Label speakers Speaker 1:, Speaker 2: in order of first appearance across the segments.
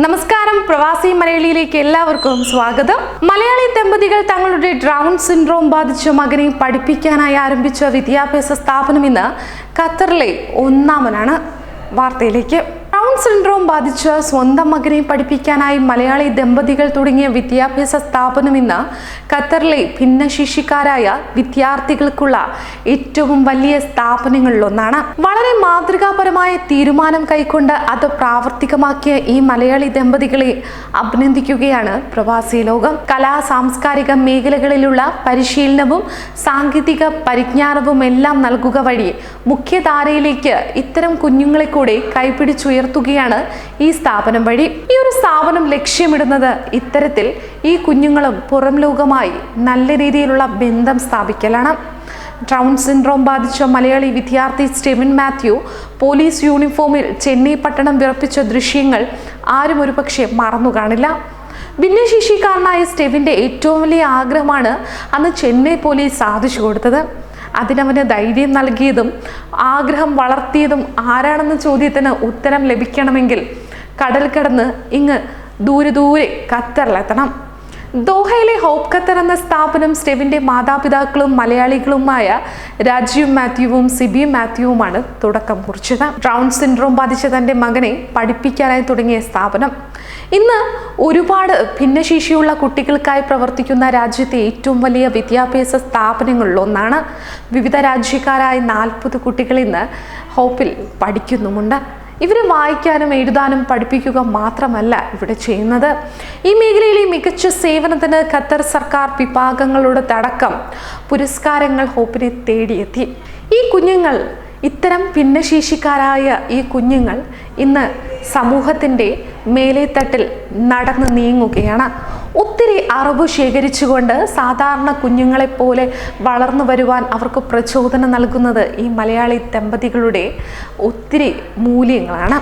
Speaker 1: നമസ്കാരം, പ്രവാസി മലയാളിയിലേക്ക് എല്ലാവർക്കും സ്വാഗതം. മലയാളി ദമ്പതികൾ തങ്ങളുടെ ഡൗൺ സിൻഡ്രോം ബാധിച്ച മകനെ പഠിപ്പിക്കാനായി ആരംഭിച്ച വിദ്യാഭ്യാസ സ്ഥാപനം ഇന്ന് ഖത്തറിലെ ഒന്നാമനാണ്. വാർത്തയിലേക്ക്. ഡൗൺ സിൻഡ്രോം ബാധിച്ച സ്വന്തം മകനെ പഠിപ്പിക്കാനായി മലയാളി ദമ്പതികൾ തുടങ്ങിയ വിദ്യാഭ്യാസ സ്ഥാപനം ഇന്ന് ഖത്തറിലെ ഭിന്നശേഷിക്കാരായ വിദ്യാർത്ഥികൾക്കുള്ള ഏറ്റവും വലിയ സ്ഥാപനങ്ങളിലൊന്നാണ്. വളരെ മാതൃകാപരമായ തീരുമാനം കൈക്കൊണ്ട് അത് പ്രാവർത്തികമാക്കിയ ഈ മലയാളി ദമ്പതികളെ അഭിനന്ദിക്കുകയാണ് പ്രവാസി ലോകം. കലാ സാംസ്കാരിക മേഖലകളിലുള്ള പരിശീലനവും സാങ്കേതിക പരിജ്ഞാനവും എല്ലാം നൽകുക വഴി മുഖ്യധാരയിലേക്ക് ഇത്തരം കുഞ്ഞുങ്ങളെ കൂടെ കൈപിടിച്ചുയർത്തുകയാണ് ഈ സ്ഥാപനം വഴി. ഈ ഒരു സ്ഥാപനം ലക്ഷ്യമിടുന്നത് ഇത്തരത്തിൽ ഈ കുഞ്ഞുങ്ങളും പുറം ലോകമായി നല്ല രീതിയിലുള്ള ബന്ധം സ്ഥാപിക്കലാണ്. ഡൗൺ സിൻഡ്രോം ബാധിച്ച മലയാളി വിദ്യാർത്ഥി സ്റ്റെവിൻ മാത്യു പോലീസ് യൂണിഫോമിൽ ചെന്നൈ പട്ടണം വിറപ്പിച്ച ദൃശ്യങ്ങൾ ആരും ഒരുപക്ഷെ മറന്നു കാണില്ല. ഭിന്നശേഷിക്കാരനായ സ്റ്റെവിന്റെ ഏറ്റവും വലിയ ആഗ്രഹമാണ് അന്ന് ചെന്നൈ പോലീസ് സാധിച്ചു കൊടുത്തത്. അതിനവന് ധൈര്യം നൽകിയതും ആഗ്രഹം വളർത്തിയതും ആരാണെന്ന ചോദ്യത്തിന് ഉത്തരം ലഭിക്കണമെങ്കിൽ കടൽ കടന്ന് ഇങ്ങ് ദൂരെ ഖത്തറിലെത്തണം. ദോഹയിലെ ഹോപ്പ് ഖത്തർ എന്ന സ്ഥാപനം സ്റ്റെവിന്റെ മാതാപിതാക്കളും മലയാളികളുമായ രാജീവ് മാത്യുവും സിബി മാത്യുവുമാണ് തുടക്കം കുറിച്ചത്. ഡൗൺ സിൻഡ്രോം ബാധിച്ച തന്റെ മകനെ പഠിപ്പിക്കാനായി തുടങ്ങിയ സ്ഥാപനം ഇന്ന് ഒരുപാട് ഭിന്നശേഷിയുള്ള കുട്ടികൾക്കായി പ്രവർത്തിക്കുന്ന രാജ്യത്തെ ഏറ്റവും വലിയ വിദ്യാഭ്യാസ സ്ഥാപനങ്ങളിലൊന്നാണ്. വിവിധ രാജ്യക്കാരായ 40 കുട്ടികൾ ഇന്ന് ഹോപ്പിൽ പഠിക്കുന്നുമുണ്ട്. ഇവരെ വായിക്കാനും എഴുതാനും പഠിപ്പിക്കുക മാത്രമല്ല ഇവിടെ ചെയ്യുന്നത്. ഈ മേഖലയിലെ മികച്ച സേവനത്തിന് ഖത്തർ സർക്കാർ വിഭാഗങ്ങളുടെ അടക്കം പുരസ്കാരങ്ങൾ ഹോപ്പിനെ തേടിയെത്തി. ഈ കുഞ്ഞുങ്ങൾ, ഇത്തരം ഭിന്നശേഷിക്കാരായ ഈ കുഞ്ഞുങ്ങൾ ഇന്ന് സമൂഹത്തിൻ്റെ മേലേത്തട്ടിൽ നടന്ന് നീങ്ങുകയാണ്. ഒത്തിരി അറിവ് ശേഖരിച്ചുകൊണ്ട് സാധാരണ കുഞ്ഞുങ്ങളെപ്പോലെ വളർന്നു വരുവാൻ അവർക്ക് പ്രചോദനം നൽകുന്നത് ഈ മലയാളി ദമ്പതികളുടെ ഒത്തിരി മൂല്യങ്ങളാണ്.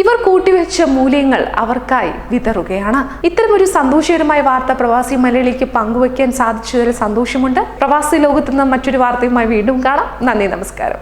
Speaker 1: ഇവർ കൂട്ടിവെച്ച മൂല്യങ്ങൾ അവർക്കായി വിതറുകയാണ്. ഇത്തരമൊരു സന്തോഷകരമായ വാർത്ത പ്രവാസി മലയാളിക്ക് പങ്കുവയ്ക്കാൻ സാധിച്ചതിൽ സന്തോഷമുണ്ട്. പ്രവാസി ലോകത്ത് നിന്ന് മറ്റൊരു വാർത്തയുമായി വീണ്ടും കാണാം. നന്ദി, നമസ്കാരം.